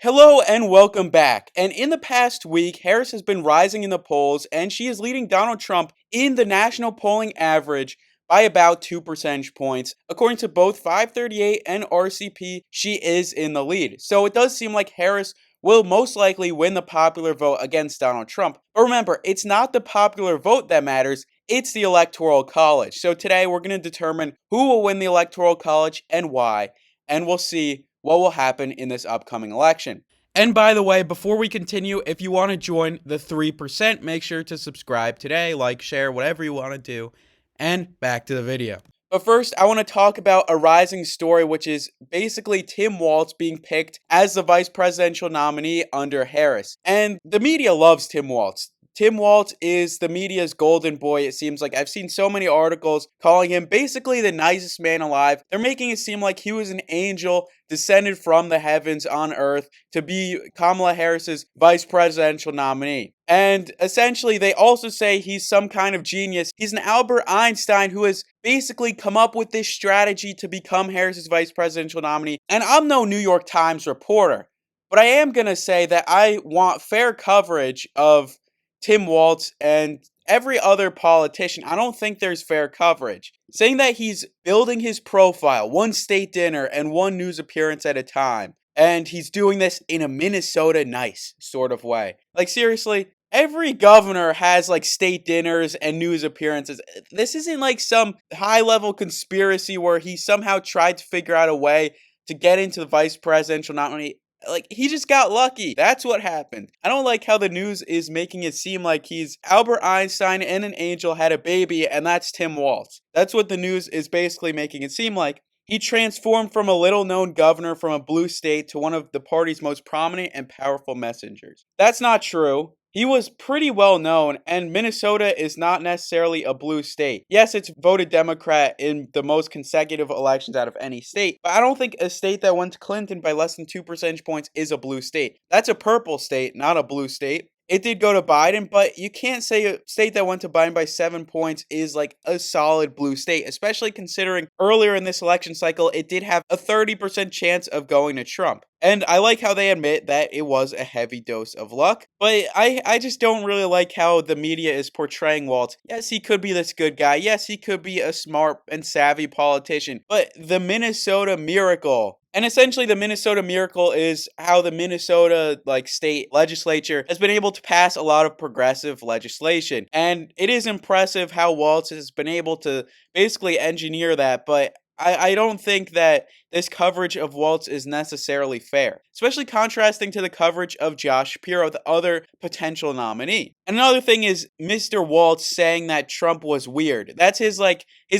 Hello and welcome back. And in the past week, Harris has been rising in the polls and she is leading Donald Trump in the national polling average by about 2 percentage points. According to both 538 and RCP, she is in the lead. So it does seem like Harris will most likely win the popular vote against Donald Trump. But remember, it's not the popular vote that matters, it's the electoral college. So today we're going to determine who will win the electoral college and why, and we'll see what will happen in this upcoming election. And by the way, before we continue, if you want to join the 3%, make sure to subscribe today, like, share, whatever you want to do. And back to the video. But first, I want to talk about a rising story, which is basically Tim Walz being picked as the vice presidential nominee under Harris. And the media loves Tim Walz. Tim Walz is the media's golden boy, it seems like. I've seen so many articles calling him basically the nicest man alive. They're making it seem like he was an angel descended from the heavens on earth to be Kamala Harris's vice presidential nominee. And essentially, they also say he's some kind of genius. He's an Albert Einstein who has basically come up with this strategy to become Harris's vice presidential nominee. And I'm no New York Times reporter, but I am going to say that I want fair coverage of Tim Walz and every other politician. I don't think there's fair coverage. Saying that he's building his profile, one state dinner and one news appearance at a time, and he's doing this in a Minnesota nice sort of way. Like, seriously, every governor has like state dinners and news appearances. This isn't like some high-level conspiracy where he somehow tried to figure out a way to get into the vice presidential nominee. Like, he just got lucky. That's what happened. I don't like how the news is making it seem like he's Albert Einstein and an angel had a baby, and that's Tim Walz. That's what the news is basically making it seem like. He transformed from a little-known governor from a blue state to one of the party's most prominent and powerful messengers. That's not true. He was pretty well known, and Minnesota is not necessarily a blue state. Yes, it's voted Democrat in the most consecutive elections out of any state, but I don't think a state that went to Clinton by less than 2 percentage points is a blue state. That's a purple state, not a blue state. It did go to Biden, but you can't say a state that went to Biden by 7 points is like a solid blue state, especially considering earlier in this election cycle, it did have a 30% chance of going to Trump. And I like how they admit that it was a heavy dose of luck, but I just don't really like how the media is portraying Walz. Yes, he could be this good guy. Yes, he could be a smart and savvy politician, but the Minnesota Miracle. And essentially the Minnesota Miracle is how the Minnesota state legislature has been able to pass a lot of progressive legislation. And it is impressive how Walz has been able to basically engineer that, but I don't think that this coverage of Walz is necessarily fair, especially contrasting to the coverage of Josh Shapiro, the other potential nominee. And another thing is Mr. Walz saying that Trump was weird. That's his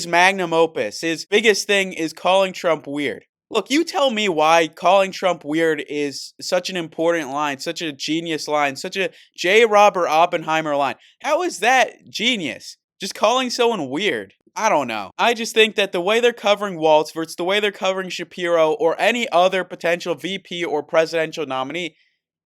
magnum opus. His biggest thing is calling Trump weird. Look, you tell me why calling Trump weird is such an important line, such a genius line, such a J. Robert Oppenheimer line. How is that genius? Just calling someone weird. I don't know. I just think that the way they're covering Walz versus the way they're covering Shapiro or any other potential VP or presidential nominee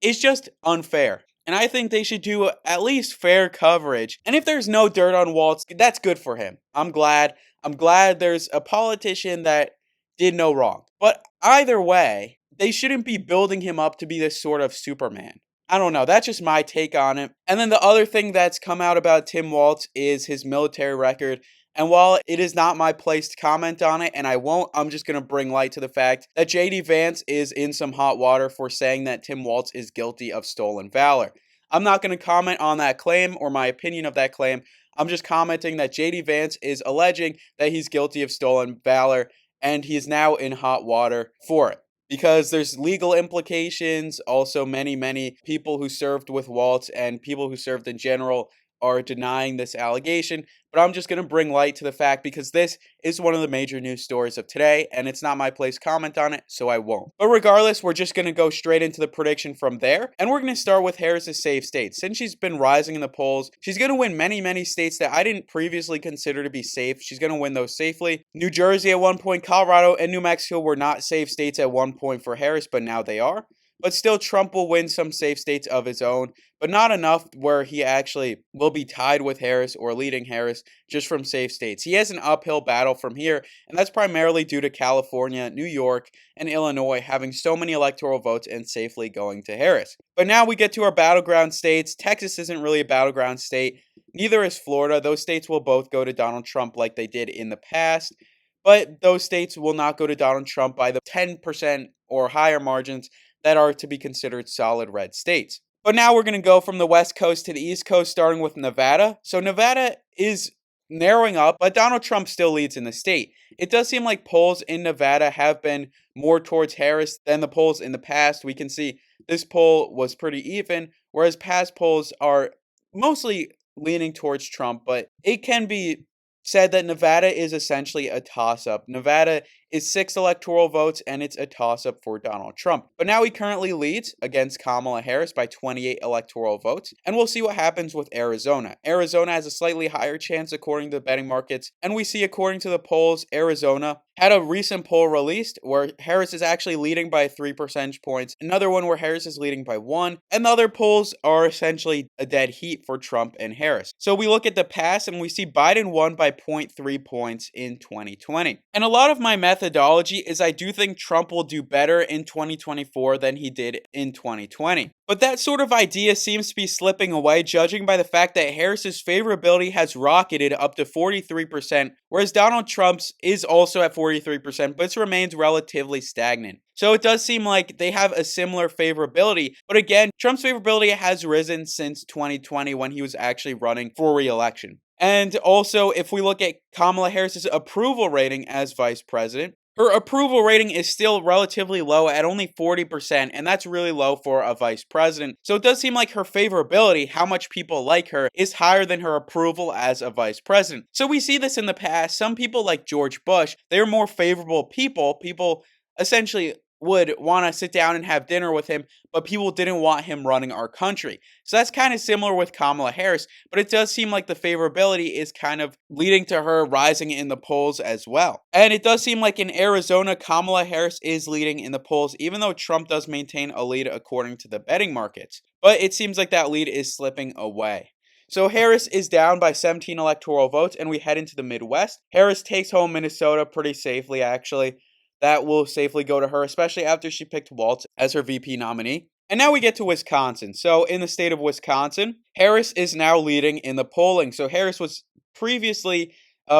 is just unfair. And I think they should do at least fair coverage. And if there's no dirt on Walz, that's good for him. I'm glad there's a politician that did no wrong. But either way, they shouldn't be building him up to be this sort of Superman. I don't know. That's just my take on it. And then the other thing that's come out about Tim Walz is his military record. And while it is not my place to comment on it, and I won't, I'm just going to bring light to the fact that JD Vance is in some hot water for saying that Tim Walz is guilty of stolen valor. I'm not going to comment on that claim or my opinion of that claim. I'm just commenting that JD Vance is alleging that he's guilty of stolen valor, and he is now in hot water for it. Because there's legal implications, also many people who served with Walz and people who served in general are denying this allegation, but I'm just going to bring light to the fact because this is one of the major news stories of today, and it's not my place to comment on it, so I won't. But regardless, we're just going to go straight into the prediction from there, and we're going to start with Harris's safe states. Since she's been rising in the polls, she's going to win many states that I didn't previously consider to be safe. She's going to win those safely. New Jersey at one point, Colorado, and New Mexico were not safe states at one point for Harris, but now they are. but still Trump will win some safe states of his own, but not enough where he actually will be tied with Harris or leading Harris just from safe states. He has an uphill battle from here, and that's primarily due to California, New York, and Illinois having so many electoral votes and safely going to Harris. But now we get to our battleground states. Texas isn't really a battleground state. Neither is Florida. Those states will both go to Donald Trump like they did in the past, but those states will not go to Donald Trump by the 10% or higher margins that are to be considered solid red states. But now we're going to go from the West Coast to the East Coast, starting with Nevada. So Nevada is narrowing up, but Donald Trump still leads in the state. It does seem like polls in Nevada have been more towards Harris than the polls in the past. We can see this poll was pretty even, whereas past polls are mostly leaning towards Trump, but it can be said that Nevada is essentially a toss-up. Nevada is 6 electoral votes, and it's a toss-up for Donald Trump. But now he currently leads against Kamala Harris by 28 electoral votes, and we'll see what happens with Arizona. Arizona has a slightly higher chance according to the betting markets, and we see according to the polls, Arizona had a recent poll released where Harris is actually leading by 3 percentage points, another one where Harris is leading by 1, and the other polls are essentially a dead heat for Trump and Harris. So we look at the past and we see Biden won by 0.3 points in 2020. And a lot of my methodology is I do think Trump will do better in 2024 than he did in 2020. But that sort of idea seems to be slipping away, judging by the fact that Harris's favorability has rocketed up to 43%, whereas Donald Trump's is also at 43%, but it remains relatively stagnant. So it does seem like they have a similar favorability, but again, Trump's favorability has risen since 2020 when he was actually running for re-election. And also, if we look at Kamala Harris's approval rating as vice president, her approval rating is still relatively low at only 40%, and that's really low for a vice president. So it does seem like her favorability, how much people like her, is higher than her approval as a vice president. So we see this in the past. Some people like George Bush, they're more favorable people. People essentially would want to sit down and have dinner with him, but people didn't want him running our country. So that's kind of similar with Kamala Harris, but it does seem like the favorability is kind of leading to her rising in the polls as well. And it does seem like in Arizona, Kamala Harris is leading in the polls, even though Trump does maintain a lead according to the betting markets. But it seems like that lead is slipping away. So Harris is down by 17 electoral votes, and we head into the Midwest. Harris takes home Minnesota pretty safely, actually. That will safely go to her, especially after she picked Walz as her VP nominee. And now we get to Wisconsin. So in the state of Wisconsin, Harris is now leading in the polling. So Harris was previously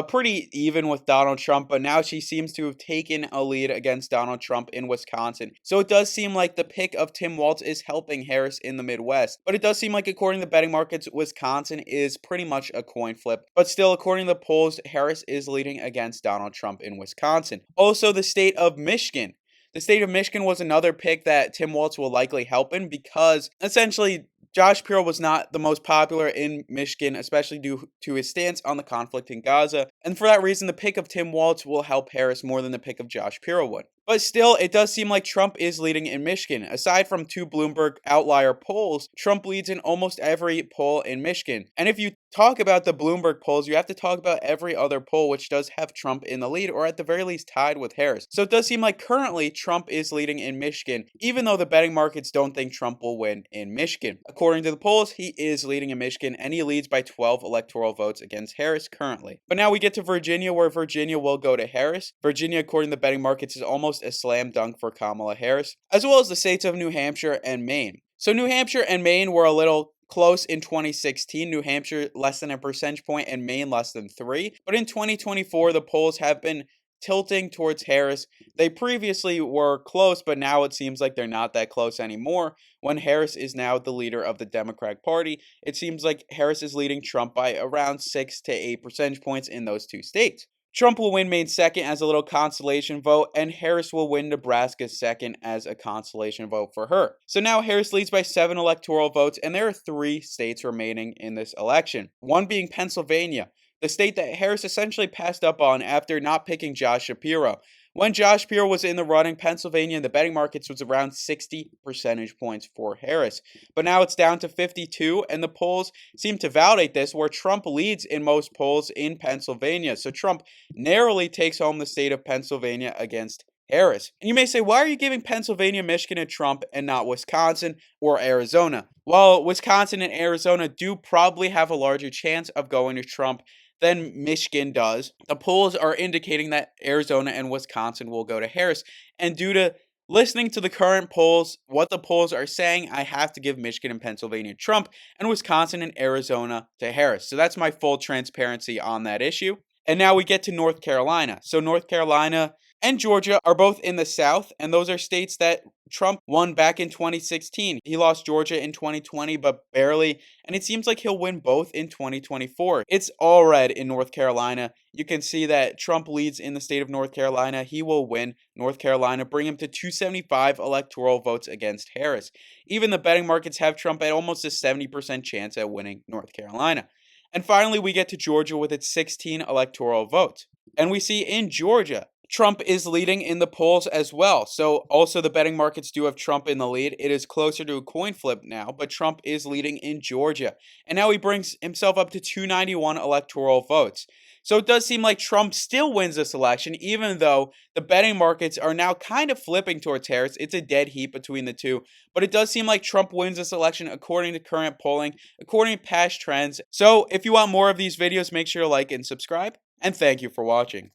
pretty even with Donald Trump, but now she seems to have taken a lead against Donald Trump in Wisconsin. So it does seem like the pick of Tim Walz is helping Harris in the Midwest. But it does seem like, according to the betting markets, Wisconsin is pretty much a coin flip. But still, according to the polls, Harris is leading against Donald Trump in Wisconsin. Also, the state of Michigan. The state of Michigan was another pick that Tim Walz will likely help in because essentially Josh Pirro was not the most popular in Michigan, especially due to his stance on the conflict in Gaza. And for that reason, the pick of Tim Walz will help Harris more than the pick of Josh Pirro would. But still, it does seem like Trump is leading in Michigan. Aside from 2 Bloomberg outlier polls, Trump leads in almost every poll in Michigan. And if you talk about the Bloomberg polls, you have to talk about every other poll which does have Trump in the lead, or at the very least tied with Harris. So it does seem like currently Trump is leading in Michigan, even though the betting markets don't think Trump will win in Michigan. According to the polls, he is leading in Michigan, and he leads by 12 electoral votes against Harris currently. But now we get to Virginia, where Virginia will go to Harris. Virginia, according to the betting markets, is almost a slam dunk for Kamala Harris, as well as the states of New Hampshire and Maine. So New Hampshire and Maine were a little close in 2016. New Hampshire less than a percentage point and Maine less than 3. But in 2024, the polls have been tilting towards Harris. They previously were close, but now it seems like they're not that close anymore. When Harris is now the leader of the Democratic Party, it seems like Harris is leading Trump by around 6 to 8 percentage points in those 2 states. Trump will win Maine second as a little consolation vote, and Harris will win Nebraska second as a consolation vote for her. So now Harris leads by 7 electoral votes, and there are 3 states remaining in this election. One being Pennsylvania, the state that Harris essentially passed up on after not picking Josh Shapiro. When Josh Shapiro was in the running, Pennsylvania in the betting markets was around 60 percentage points for Harris. But now it's down to 52, and the polls seem to validate this, where Trump leads in most polls in Pennsylvania. So Trump narrowly takes home the state of Pennsylvania against Harris. And you may say, why are you giving Pennsylvania, Michigan to Trump and not Wisconsin or Arizona? Well, Wisconsin and Arizona do probably have a larger chance of going to Trump than Michigan does. The polls are indicating that Arizona and Wisconsin will go to Harris. And due to listening to the current polls, what the polls are saying, I have to give Michigan and Pennsylvania to Trump and Wisconsin and Arizona to Harris. So that's my full transparency on that issue. And now we get to North Carolina. So North Carolina and Georgia are both in the South, and those are states that Trump won back in 2016. He lost Georgia in 2020, but barely, and it seems like he'll win both in 2024. It's all red in North Carolina. You can see that Trump leads in the state of North Carolina. He will win North Carolina, bring him to 275 electoral votes against Harris. Even the betting markets have Trump at almost a 70% chance at winning North Carolina. And finally, we get to Georgia with its 16 electoral votes. And we see in Georgia, Trump is leading in the polls as well. So also the betting markets do have Trump in the lead. It is closer to a coin flip now, but Trump is leading in Georgia. And now he brings himself up to 291 electoral votes. So it does seem like Trump still wins this election, even though the betting markets are now kind of flipping towards Harris. It's a dead heat between the two. But it does seem like Trump wins this election according to current polling, according to past trends. So if you want more of these videos, make sure to like and subscribe. And thank you for watching.